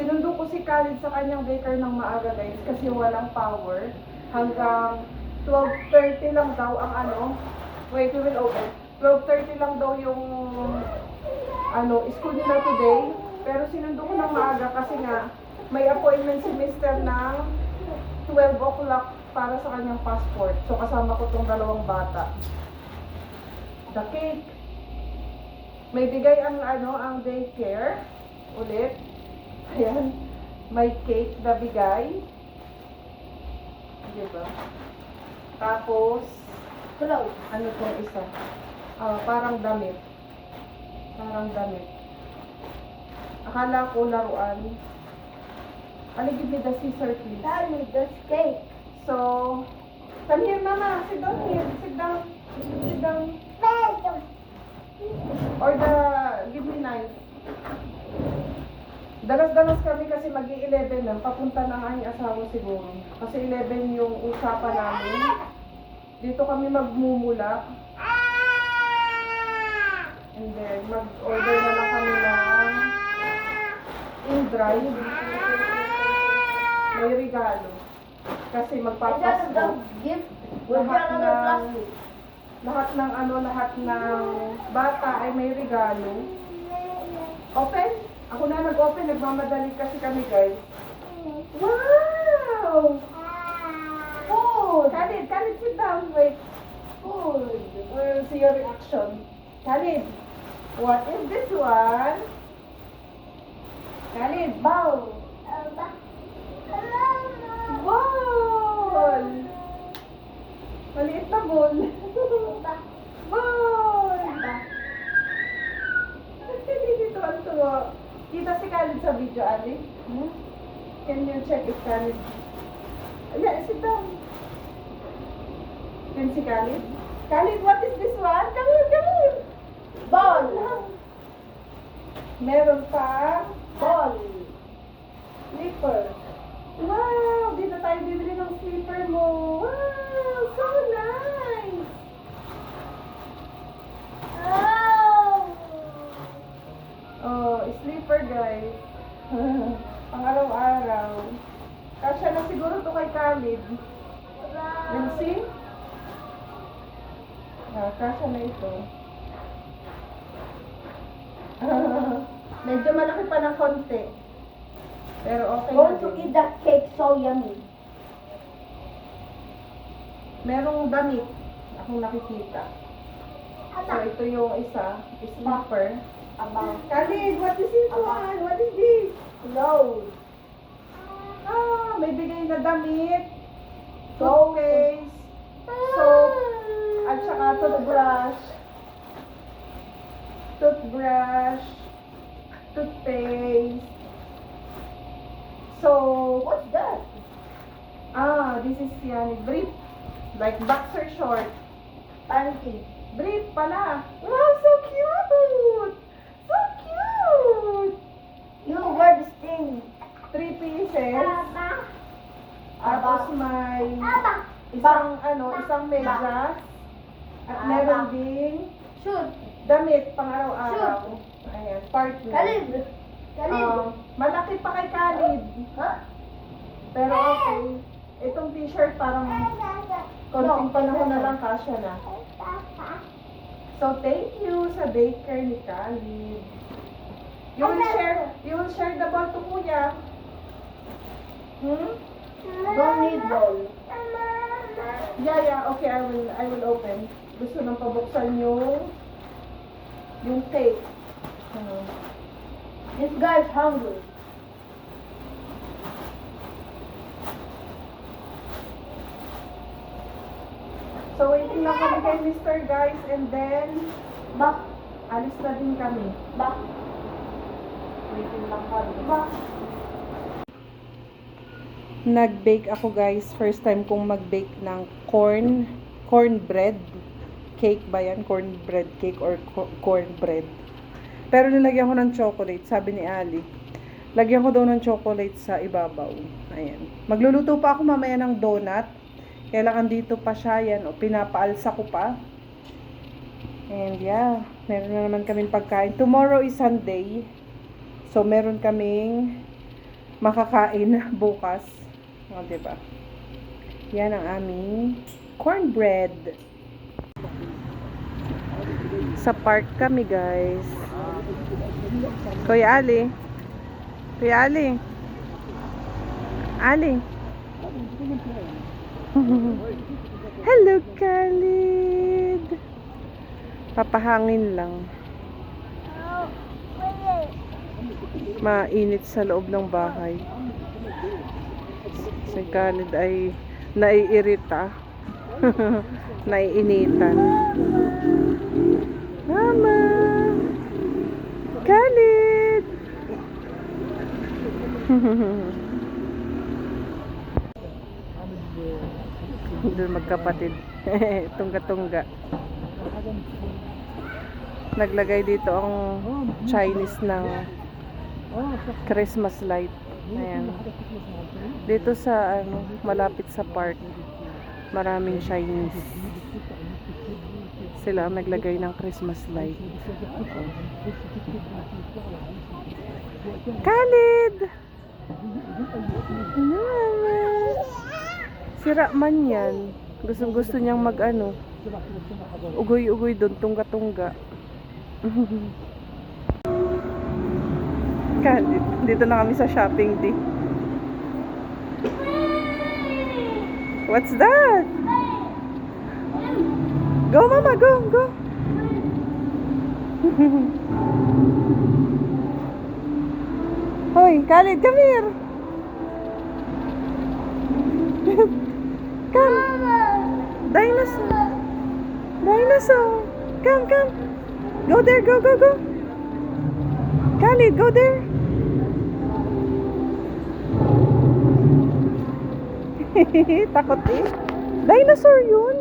Sinundo ko si Khalid sa kanyang baker ng maaga guys kasi walang power. Hanggang 12:30 lang daw ang ano. Wait, we will open. 12:30 lang daw yung school nila today. Pero sinundo ko ng maaga kasi nga may appointment si Mr. ng 12 o'clock para sa kanyang passport. So kasama ko tong dalawang bata. The cake. May bigay ang daycare ulit. Ayan. May cake na bigay. Diba? Tapos, ano tong isa? Parang damit. Parang damit. Akala ko laruan. Give me the scissor, please. Tell me this cake. So, come here, Mama. Sit down here. Sit down. Sit down. Or give me knife. Dalas-dalas kami kasi mag-11 lang. Papunta ng aking asawa siguro. Kasi 11 yung usapan namin. Dito kami magmumula. And then, mag-order na lang kami ng in-drive. May regalo. Kasi magpapasko. Lahat ng bata ay may regalo. Open? Ako na nag-open. Nagmamadali kasi kami, guys. Wow! Food! Khalid, sit down. Wait. Food. We'll see your reaction. Khalid, what is this one? Khalid, bowl. Bowl! Maliit na bowl. Bowl! Dito ang tuwa. Kita si Khalid sa video, Ali. Can you check if Khalid? Yeah, sit down. Can si Khalid? Khalid, what is this one? Come here. Ball. Meron pa ball. Slipper. Wow! Dito tayo bibili ng slipper mo. Wow! So nice! Oh, slipper guys. Pang araw-araw. Kasya na siguro to kay Khalid. Let's see? Kasya na ito. Medyo malaki pa ng konti. Pero okay Want na to din. eat that cake, so yummy. Merong damit akong nakikita. So ito yung isa. Slipper. Khalid, what is this one? What is this? Clothes. May bigay na damit. Toothpaste. Soap. At saka toothbrush. Toothpaste. So, What's that? this is brief. Like boxer short. Panty. Brief pala. Wow, so cute! So cute! You wear this thing. 3 pieces. Tapos may isang medyas. At meron ding Shoot. damit pang araw-araw. Ayan, partner. Khalid. Malaki pa kay Khalid. Huh? Pero okay. Itong t-shirt parang konting panahon na lang kasya na. So thank you sa baker ni Khalid. You will share the ball to Kuya. Don't need ball. Yeah, okay, I will open. Gusto nang pabuksan yung cake. This guy's hungry. So waiting lang kami kay Mr. guys and then Bak. alis na din kami. Bak. Waiting lang kami. Bak. Nag-bake ako guys. First time kong mag-bake ng cornbread cake ba yan? Cornbread cake or cornbread. Pero nilagyan ko ng chocolate. Sabi ni Ali, lagyan ko daw ng chocolate sa ibabaw. Ayan. Magluluto pa ako mamaya ng donut. Kailangan dito pa siya. Yan. O, pinapaalsa ko pa. And yeah. Meron na naman kaming pagkain. Tomorrow is Sunday. So meron kaming makakain bukas. O, diba? Yan ang aming cornbread. Sa park kami, guys. Kuya Ali. Kuya Ali. Ali. Hello, Khalid. Papahangin lang. Mainit sa loob ng bahay. Si Khalid ay naiirita. Naiinitan. Mama! Khalid! Doon magkapatid. Tungga-tungga. Naglagay dito ang Chinese ng Christmas light. Ayan. Dito sa malapit sa park, maraming Chinese. Sila ang naglagay ng Christmas light. Khalid! Mama! Sira man yan. Gusto niyang ugoy-ugoy doon, tungga-tungga. Khalid, dito na kami sa shopping day. What's that? Go, mama, go, go. Hoy, Khalid, come here. Come. Dinosaur. Dinosaur. Come, come. Go there, go, go, go. Khalid, go there. Takot eh. Dinosaur yun.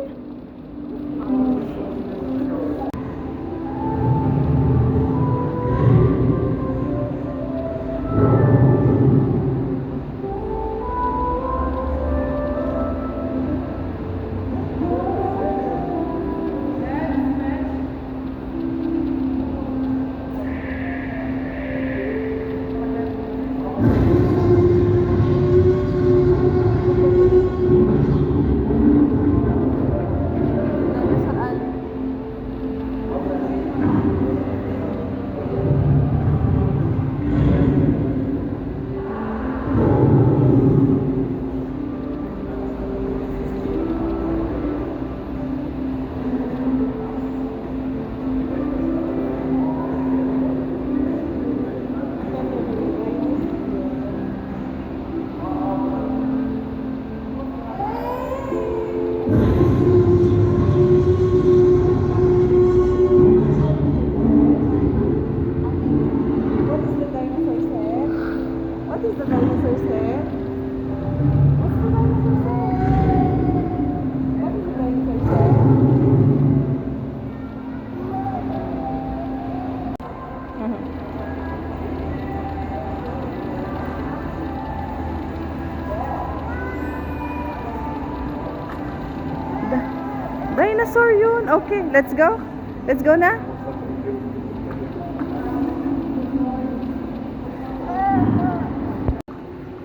Dinosaur yun. Okay, let's go. Let's go na.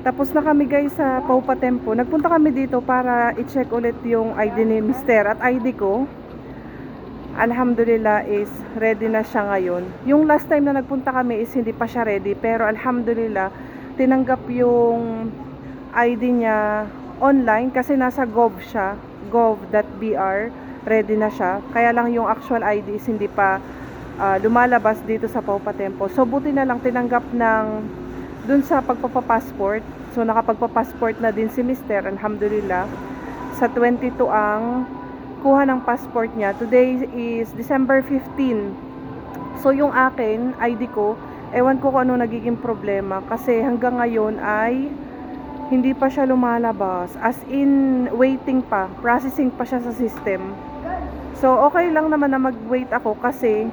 Tapos na kami guys sa Paupa Tempo. Nagpunta kami dito para i-check ulit yung ID ni Mister at ID ko. Alhamdulillah is ready na siya ngayon. Yung last time na nagpunta kami is hindi pa siya ready, pero alhamdulillah tinanggap yung ID niya online kasi nasa gov siya, gov.br, ready na siya. Kaya lang yung actual ID is hindi pa lumalabas dito sa Paupa Tempo. So buti na lang tinanggap ng dun sa pagpapapassport. So nakapagpapassport na din si Mister, alhamdulillah. Sa 22 ang kuha ng passport niya. Today is December 15. So yung akin, ID ko, ewan ko kung ano nagiging problema kasi hanggang ngayon ay hindi pa siya lumalabas. As in, waiting pa. Processing pa siya sa system. So okay lang naman na mag-wait ako kasi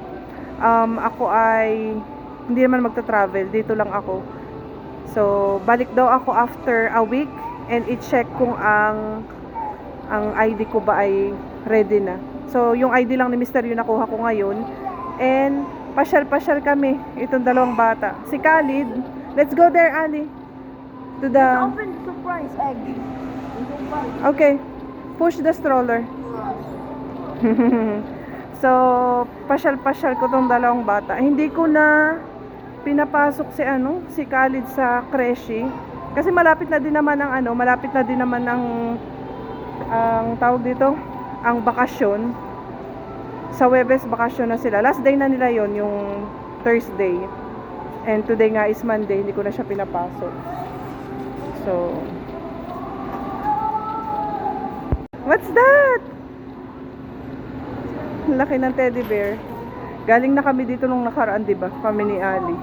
ako ay hindi naman magta-travel. Dito lang ako. So balik daw ako after a week and i-check kung ang ID ko ba ay ready na. So yung ID lang ni Mr. yung nakuha ko ngayon. And pasyal-pasyal kami itong dalawang bata. Si Khalid, let's go there, Ali. To the... Open surprise egg. Surprise. Okay. Push the stroller. So, pasyal-pasyal ko tong dalawang bata. Hindi ko na pinapasok si Khalid sa creche. Kasi malapit na din naman ang tawag dito, ang bakasyon. Sa Webes bakasyon na sila. Last day na nila yon, yung Thursday. And today nga is Monday, hindi ko na siya pinapasok. So, what's that? Laki ng teddy bear. Galing na kami dito nung nakaraan, diba? Kami ni Ali.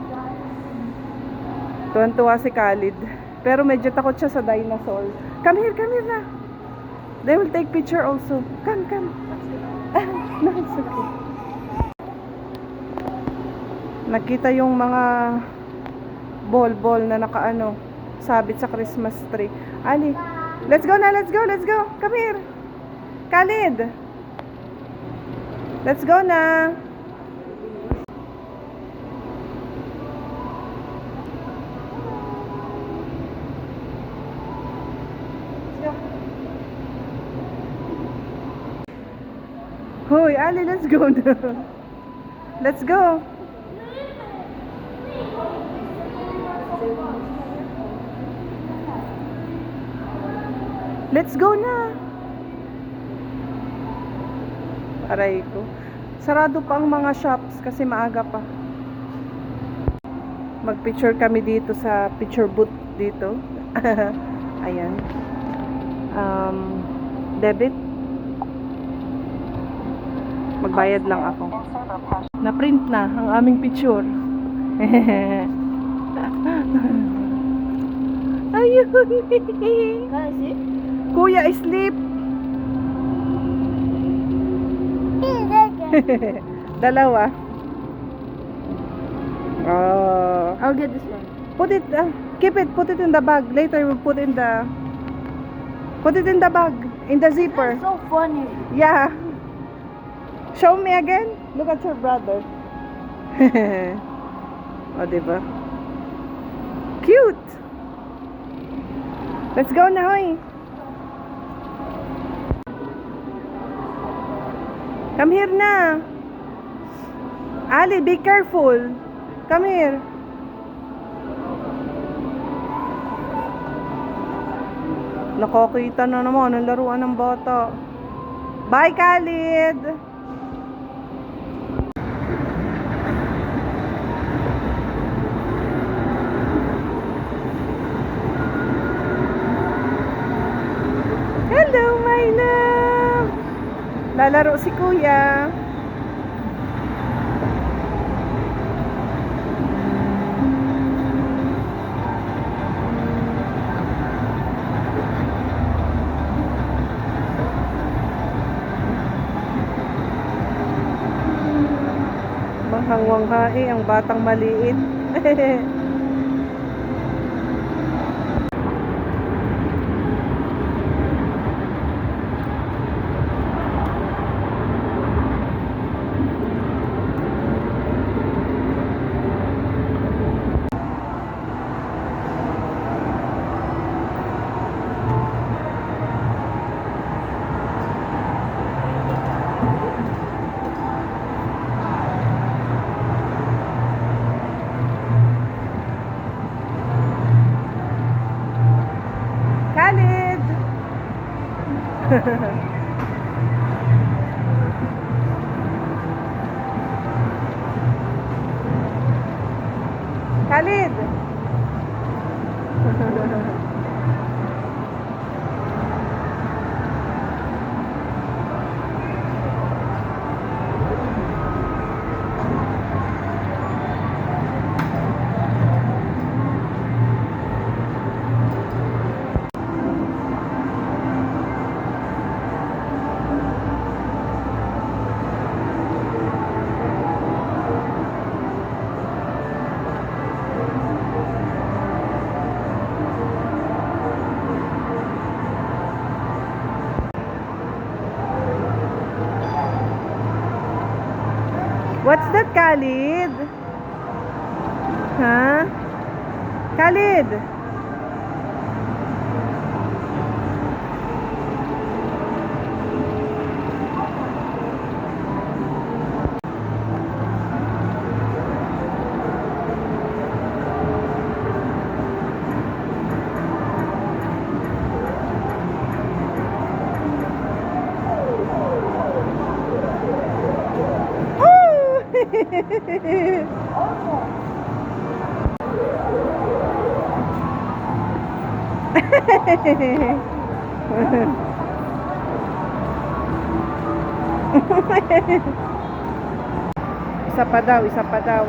Tuwan-tuwa si Khalid. Pero medyo takot siya sa dinosaur. Come here na. They will take picture also. Come. No, it's okay. Nakita yung mga ball na sabit sa Christmas tree. Ali, let's go. Come here. Khalid. Let's go na. Hoy, Ali, let's go na. Let's go. Let's go na. Aray ko. Sarado pa ang mga shops kasi maaga pa. Mag-picture kami dito sa picture booth dito. Ayan. Debit. Magbayad lang ako. Na-print na ang aming picture. Ayun. Can I see? Kuya, sleep. Dalawa. Oh. I'll get this one. Put it, keep it, put it in the bag. Later we'll put it in the bag, in the zipper. That's so funny. Yeah. Show me again. Look at your brother. O, diba? Cute. Let's go na, hoy. Come here na. Ali, be careful. Come here. Nakakita na naman ang laruan ng bata. Bye, Khalid. Hello, my love. Lalaro si Kuya. Manghang-wanghae ang batang maliit. Khalid! Khalid! What's that, Khalid? Huh? Khalid? Isa pa daw, isa pa daw.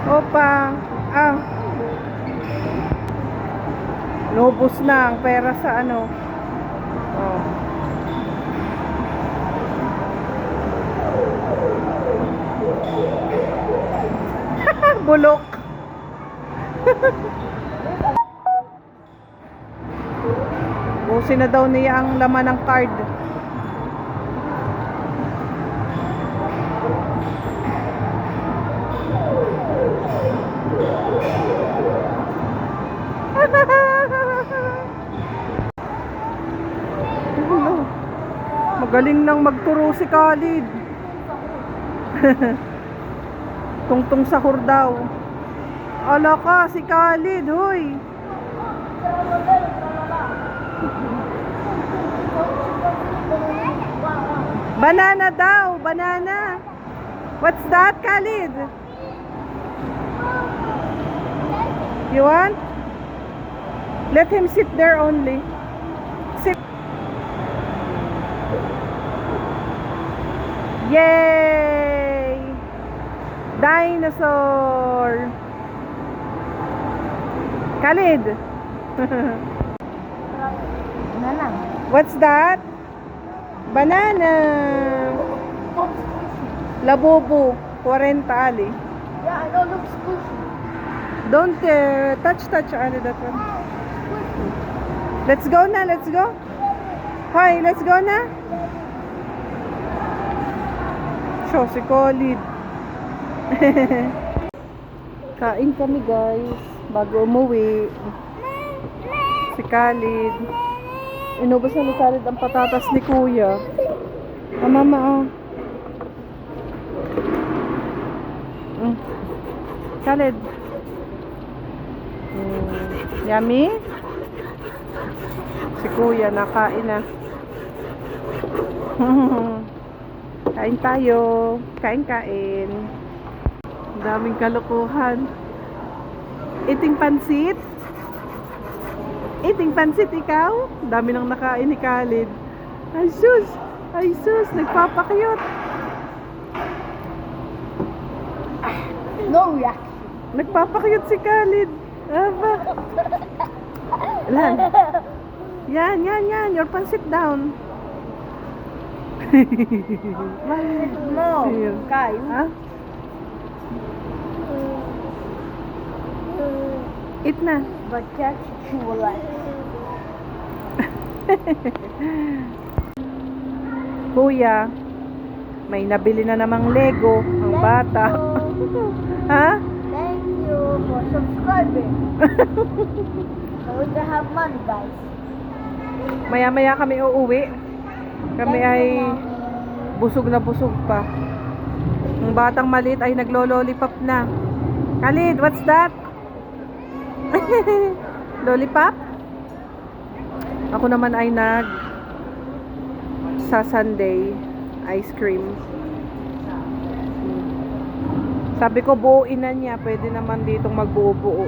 Opa. Ah. Nubos na ang pera sa ano. Oh. Bulok. Busin na daw niya ang laman ng card. Magaling nang magturo si Khalid. Tungtong sahur daw. Ala ka, si Khalid, hoy. Banana daw, banana. What's that, Khalid? You want? Let him sit there only. Sit. Yay! Dinosaur! Khalid! Banana. What's that? Banana! Labubu, 40 ali. Yeah, I know, looks squishy. Don't touch ali that one. Let's go na, let's go. Hoy, let's go na. Show si Khalid. Kain kami guys bago umuwi. Si Khalid. Inubos na ni Khalid ang patatas ni Kuya. Ah, mama oh. Khalid. Yummy? Si Kuya nakain na. Kain tayo. Kain. Ang daming kalokohan. Eating pansit? Eating pansit ikaw? Ang dami nang nakain ni Khalid. Ay sus! Ay sus! Nagpapakyot. No reaction. Nagpapakyot si Khalid. Aba. Lan. Yan. Your pansit down. No. Here. Kai. Ha? Eat na. But catch you alive. Kuya, may nabili na namang Lego ang bata. Ha? Thank you for subscribing. So we can have money, guys. Maya-maya kami uuwi. Kami ay busog na busog pa. Ang batang maliit ay naglo-lollipop na. Khalid, what's that? Lollipop? Ako naman ay sa Sunday ice cream. Sabi ko buuin na niya, pwede naman ditong magbuo-buo.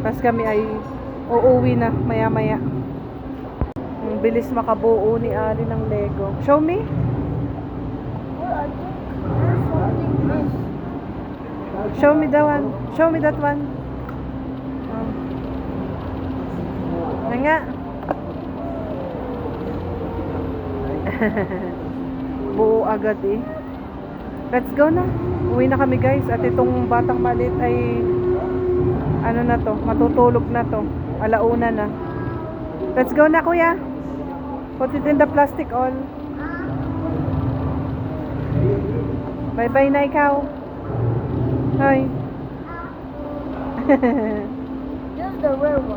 Tapos kami ay uuwi na maya-maya. Ang bilis makabuo ni Ali ng Lego. Show me. Well, I think there's something missed. Show me the one. Show me that one. Yan nga. Buo agad eh. Let's go na. Uwi na kami guys. At itong batang maliit ay ano na to, matutulog na to. Alauna na. Let's go na kuya. Put it in the plastic all. Bye bye na ikaw. Hi. Just the real one.